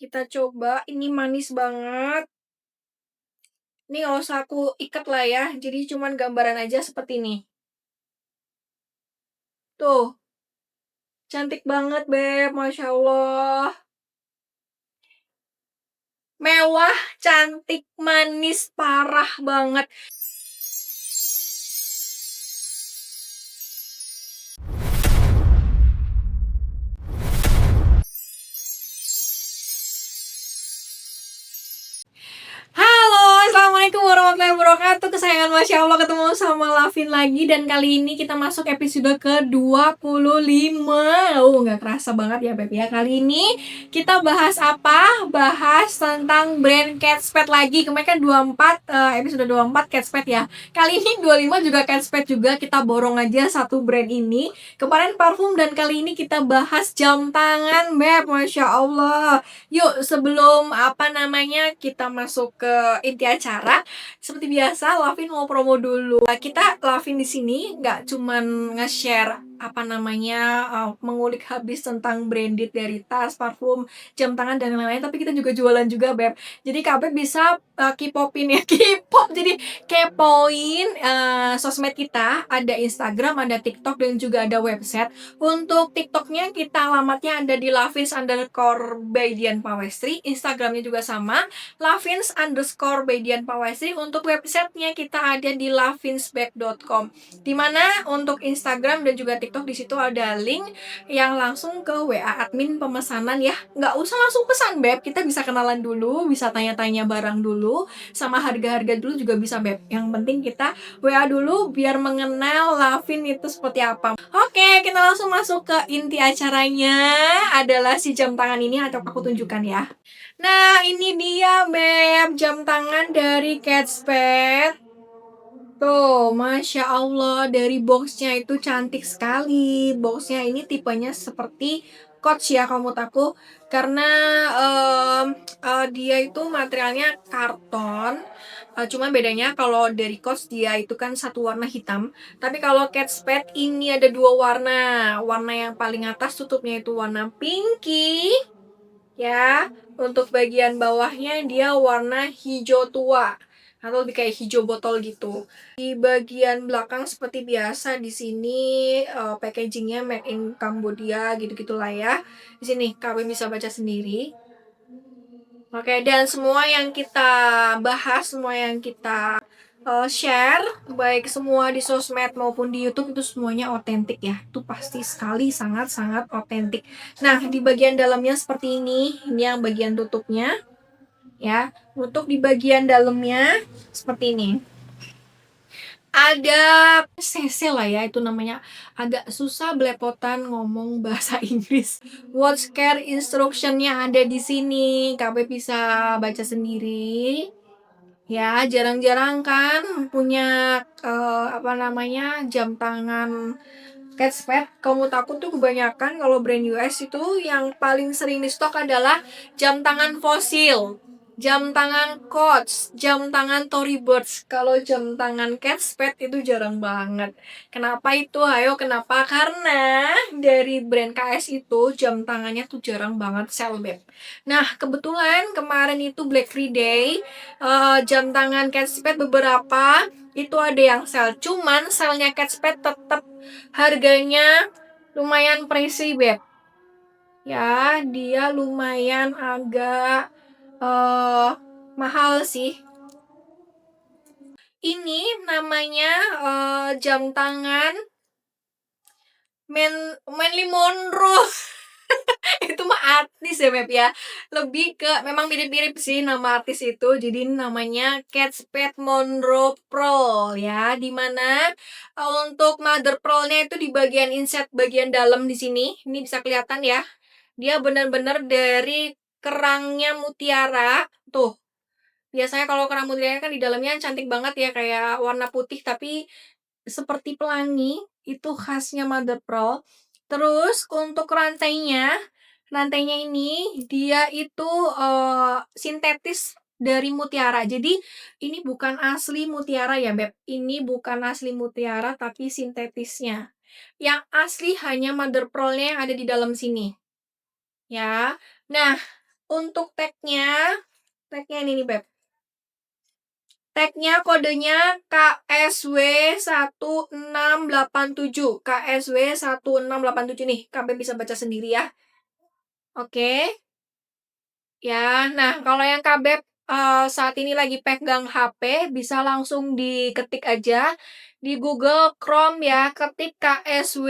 Kita coba, ini manis banget. Ini nggak usah aku ikat lah ya, jadi cuman gambaran aja seperti ini. Tuh, cantik banget Beb, Masya Allah. Mewah, cantik, manis, parah banget. Halo, assalamualaikum warahmatullahi wabarakatuh. Kesayangan Masya Allah, ketemu sama Lavin lagi. Dan kali ini kita masuk episode ke-25. Nggak kerasa banget ya Beb ya. Kali ini kita bahas apa? Bahas tentang brand Catspet lagi. Kemarin kan 24, episode 24 Catspet ya. Kali ini 25 juga Catspet juga. Kita borong aja satu brand ini. Kemarin parfum, dan kali ini kita bahas jam tangan Beb. Masya Allah. Yuk, sebelum kita masuk ke inti acara, seperti biasa Lavin mau promo dulu. Kita Lavin di sini nggak cuman nge-share mengulik habis tentang branded dari tas, parfum, jam tangan dan lain-lain, tapi kita juga jualan juga Beb. Jadi Beb bisa K-popin ya, K-pop. Jadi kepoin sosmed kita, ada Instagram, ada TikTok, dan juga ada website. Untuk TikToknya kita alamatnya ada di lavins_by Dian Pawestri. Instagramnya juga sama, lavins_by Dian Pawestri. Untuk websitenya kita ada di lavinsbag.com. Dimana untuk Instagram dan juga TikTok di situ ada link yang langsung ke WA admin pemesanan ya. Nggak usah langsung pesan Beb, kita bisa kenalan dulu, bisa tanya-tanya barang dulu, sama harga-harga dulu juga bisa Beb. Yang penting kita WA dulu biar mengenal Lavin itu seperti apa. Oke, kita langsung masuk ke inti acaranya, adalah si jam tangan ini. Atau aku tunjukkan ya. Nah, ini dia Beb, jam tangan dari Catspet. Tuh, Masya Allah, dari boxnya itu cantik sekali. Boxnya ini tipenya seperti Coach ya kamu taku, karena dia itu materialnya karton. Cuma bedanya kalau dari Coach dia itu kan satu warna hitam, tapi kalau Catspet ini ada dua warna. Warna yang paling atas tutupnya itu warna pinky ya. Untuk bagian bawahnya dia warna hijau tua, atau lebih kayak hijau botol gitu. Di bagian belakang seperti biasa di sini packagingnya made in Cambodia gitu-gitulah ya. Di sini kalian bisa baca sendiri. Oke, dan semua yang kita bahas, semua yang kita share, baik semua di sosmed maupun di YouTube, itu semuanya otentik ya. Itu pasti sekali, sangat-sangat otentik. Nah, di bagian dalamnya seperti ini yang bagian tutupnya ya. Untuk di bagian dalamnya seperti ini. Ada CC lah ya, itu namanya. Agak susah belepotan ngomong bahasa Inggris. Watch care instructionnya ada di sini, KB bisa baca sendiri. Ya, jarang-jarang kan punya jam tangan Catspet. Kamu takut tuh kebanyakan kalau brand US itu yang paling sering di stok adalah jam tangan Fossil, jam tangan Coach, jam tangan Tory Burch. Kalau jam tangan Catspet itu jarang banget. Kenapa itu? Ayo, kenapa? Karena dari brand KS itu jam tangannya tuh jarang banget sell Beb. Nah, kebetulan kemarin itu Black Friday, jam tangan Catspet beberapa itu ada yang sell. Cuman sellnya Catspet tetap harganya lumayan pricey Beb. Ya, dia lumayan agak mahal sih. Ini namanya jam tangan Manly Monroe. Itu mah artis ya Beb ya. Lebih ke memang mirip-mirip sih nama artis itu. Jadi namanya Catspet Monroe Pearl ya. Dimana untuk mother pearl-nya itu di bagian inset bagian dalam di sini. Ini bisa kelihatan ya. Dia benar-benar dari kerangnya mutiara. Tuh. Biasanya kalau kerang mutiara kan di dalamnya cantik banget ya, kayak warna putih tapi seperti pelangi. Itu khasnya mother pearl. Terus untuk rantainya ini dia itu sintetis dari mutiara. Jadi ini bukan asli mutiara ya Beb. Ini bukan asli mutiara tapi sintetisnya. Yang asli hanya mother pearl-nya yang ada di dalam sini. Ya. Nah, Untuk tagnya ini nih Beb. Tagnya kodenya KSW1687. KSW1687 nih. Kak Beb bisa baca sendiri ya. Oke. Ya, nah kalau yang Kak Beb saat ini lagi pegang HP, bisa langsung diketik aja di Google Chrome ya, ketik KSW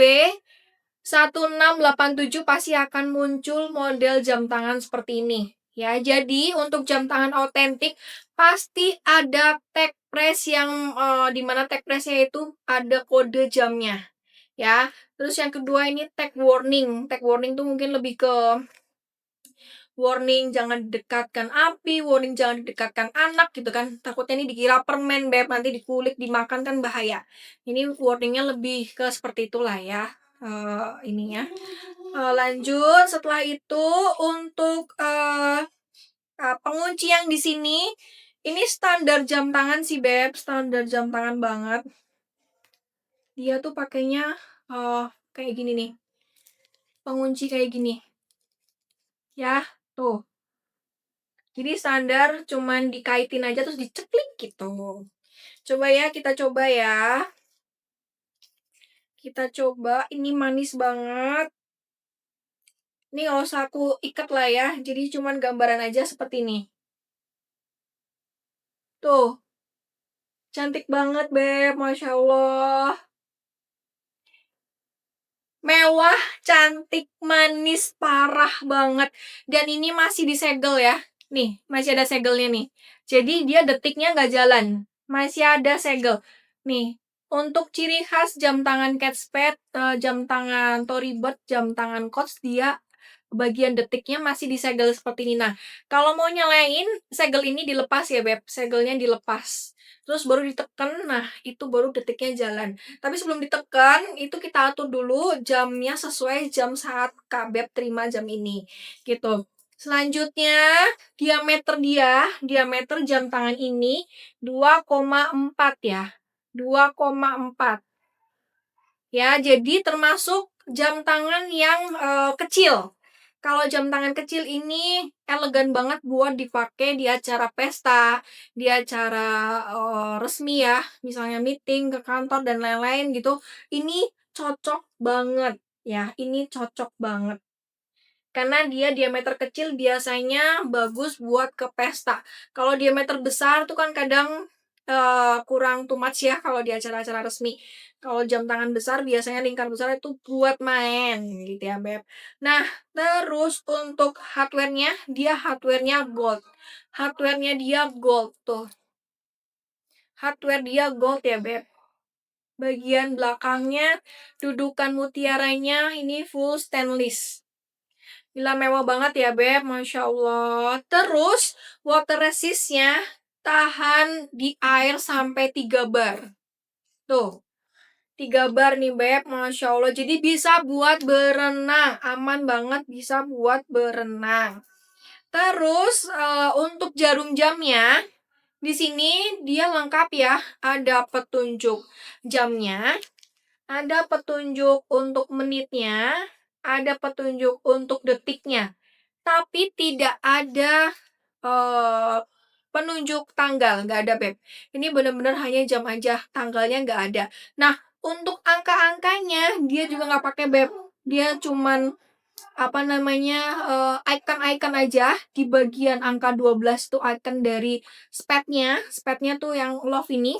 1687 pasti akan muncul model jam tangan seperti ini. Ya, jadi untuk jam tangan otentik pasti ada tag press yang di mana tag pressnya itu ada kode jamnya. Ya, terus yang kedua ini tag warning. Tag warning tuh mungkin lebih ke warning jangan dekatkan api, warning jangan dekatkan anak gitu kan. Takutnya ini dikira permen Beb, nanti dikulik dimakan kan bahaya. Ini warningnya lebih ke seperti itulah ya. Ininya. Lanjut setelah itu untuk pengunci yang di sini ini standar jam tangan sih Beb, standar jam tangan banget. Dia tuh pakainya kayak gini nih. Pengunci kayak gini. Ya, tuh. Jadi standar cuman dikaitin aja terus diceklik gitu. Coba ya, kita coba ya. Kita coba, ini manis banget. Ini gak usah aku ikat lah ya, jadi cuman gambaran aja seperti ini. Tuh. Cantik banget, Beb. Masya Allah. Mewah, cantik, manis, parah banget. Dan ini masih disegel ya. Nih, masih ada segelnya nih. Jadi dia detiknya nggak jalan. Masih ada segel. Nih, untuk ciri khas jam tangan Kate Spade, jam tangan Tory Burch, jam tangan Coach, dia bagian detiknya masih disegel seperti ini. Nah, kalau mau nyalain, segel ini dilepas ya, Beb. Segelnya dilepas. Terus baru ditekan, nah itu baru detiknya jalan. Tapi sebelum ditekan, itu kita atur dulu jamnya sesuai jam saat Kak Beb terima jam ini. Gitu. Selanjutnya, diameter jam tangan ini 2,4 ya. 2,4. Ya, jadi termasuk jam tangan yang kecil. Kalau jam tangan kecil ini elegan banget buat dipakai di acara pesta, di acara resmi ya, misalnya meeting ke kantor dan lain-lain gitu. Ini cocok banget ya, ini cocok banget. Karena dia diameter kecil biasanya bagus buat ke pesta. Kalau diameter besar tuh kan kadang kurang too much ya kalau di acara-acara resmi. Kalau jam tangan besar biasanya lingkar besar itu buat main gitu ya, Beb. Nah, terus untuk hardware-nya gold. Hardware-nya dia gold tuh. Hardware dia gold ya, Beb. Bagian belakangnya dudukan mutiaranya ini full stainless. Gila mewah banget ya Beb, Masya Allah. Terus water resistnya tahan di air sampai 3 bar. Tuh, 3 bar nih Beb, Masya Allah. Jadi bisa buat berenang, aman banget bisa buat berenang. Terus untuk jarum jamnya, di sini dia lengkap ya. Ada petunjuk jamnya, ada petunjuk untuk menitnya, ada petunjuk untuk detiknya. Tapi tidak ada penunjuk tanggal, nggak ada Beb. Ini benar-benar hanya jam aja, tanggalnya nggak ada. Nah, untuk angka-angkanya dia juga nggak pakai Beb. Dia cuman apa namanya icon-icon aja di bagian angka 12 tuh icon dari spatnya. Spatnya tuh yang love ini.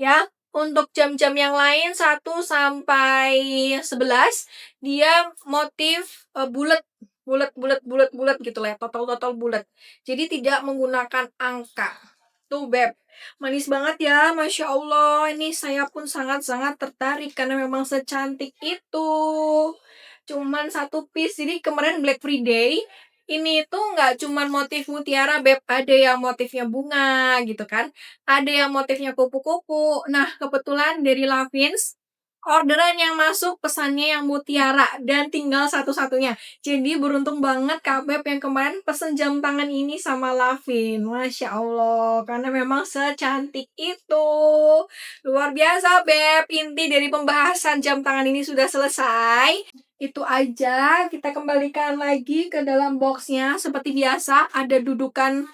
Ya, untuk jam-jam yang lain 1 sampai 11 dia motif bulat bulat gitu lah, total bulat. Jadi tidak menggunakan angka. Tuh Beb, manis banget ya, Masya Allah. Ini saya pun sangat-sangat tertarik karena memang secantik itu. Cuman satu piece, jadi kemarin Black Friday ini tuh nggak cuman motif mutiara Beb, ada yang motifnya bunga gitu kan, ada yang motifnya kupu-kupu. Nah kebetulan dari Lavins orderan yang masuk pesannya yang mutiara dan tinggal satu-satunya. Jadi beruntung banget Kak Beb yang kemarin pesen jam tangan ini sama Lavin. Masya Allah, karena memang secantik itu. Luar biasa Beb, inti dari pembahasan jam tangan ini sudah selesai. Itu aja, kita kembalikan lagi ke dalam boxnya. Seperti biasa, ada dudukan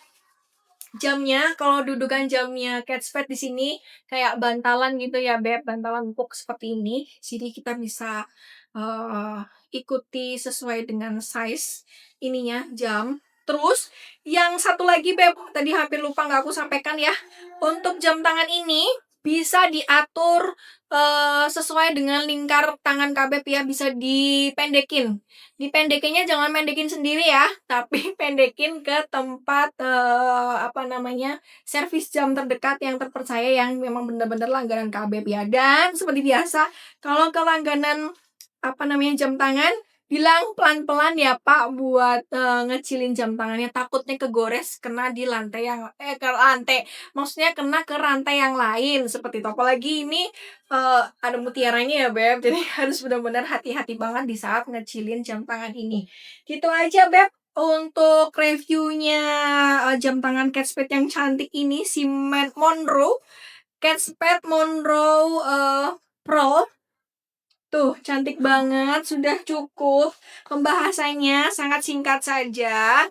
jamnya. Kalau dudukan jamnya Kate Spade di sini kayak bantalan gitu ya, Beb, bantalan empuk seperti ini. Jadi kita bisa uh, ikuti sesuai dengan size ininya jam. Terus yang satu lagi, Beb, tadi hampir lupa nggak aku sampaikan ya. Untuk jam tangan ini bisa diatur sesuai dengan lingkar tangan Kak Beb ya, bisa dipendekin. Dipendekinnya jangan pendekin sendiri ya, tapi pendekin ke tempat servis jam terdekat yang terpercaya yang memang benar-benar langganan Kak Beb ya. Dan seperti biasa, kalau ke langganan jam tangan, bilang pelan-pelan ya Pak buat ngecilin jam tangannya, takutnya kegores kena di lantai yang ke lantai, maksudnya kena ke rantai yang lain seperti itu. Apalagi ini ada mutiaranya ya Beb, jadi harus benar-benar hati-hati banget di saat ngecilin jam tangan ini. Gitu aja Beb untuk reviewnya jam tangan Kate Spade yang cantik ini, si Monroe Kate Spade Monroe Pro. Tuh, cantik banget, sudah cukup. Pembahasannya sangat singkat saja.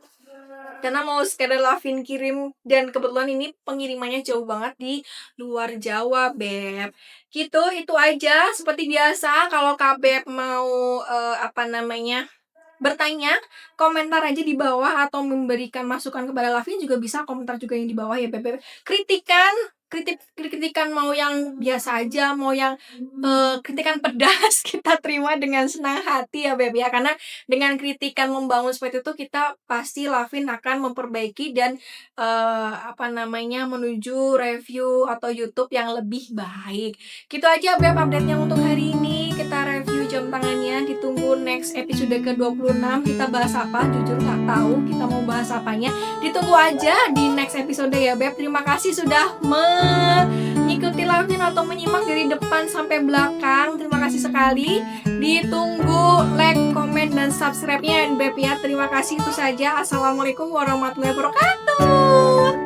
Karena mau sekedar Lavin kirim, dan kebetulan ini pengirimannya jauh banget di luar Jawa, Beb. Gitu, itu aja. Seperti biasa, kalau Kak Beb mau bertanya, komentar aja di bawah atau memberikan masukan kepada Lavin juga bisa, komentar juga yang di bawah ya Beb. Kritikan mau yang biasa aja, mau yang kritikan pedas kita terima dengan senang hati ya Beb ya, karena dengan kritikan membangun seperti itu kita pasti Lavin akan memperbaiki dan menuju review atau YouTube yang lebih baik. Gitu aja Beb update-nya untuk hari ini. Kita review jam tangannya, ditunggu next episode ke-26 kita bahas apa, jujur nggak tahu kita mau bahas apanya. Ditunggu aja di next episode ya Beb. Terima kasih sudah mengikuti Lavin atau menyimak dari depan sampai belakang. Terima kasih sekali. Ditunggu like, komen, dan subscribe-nya Beb ya. Terima kasih, itu saja. Assalamualaikum warahmatullahi wabarakatuh.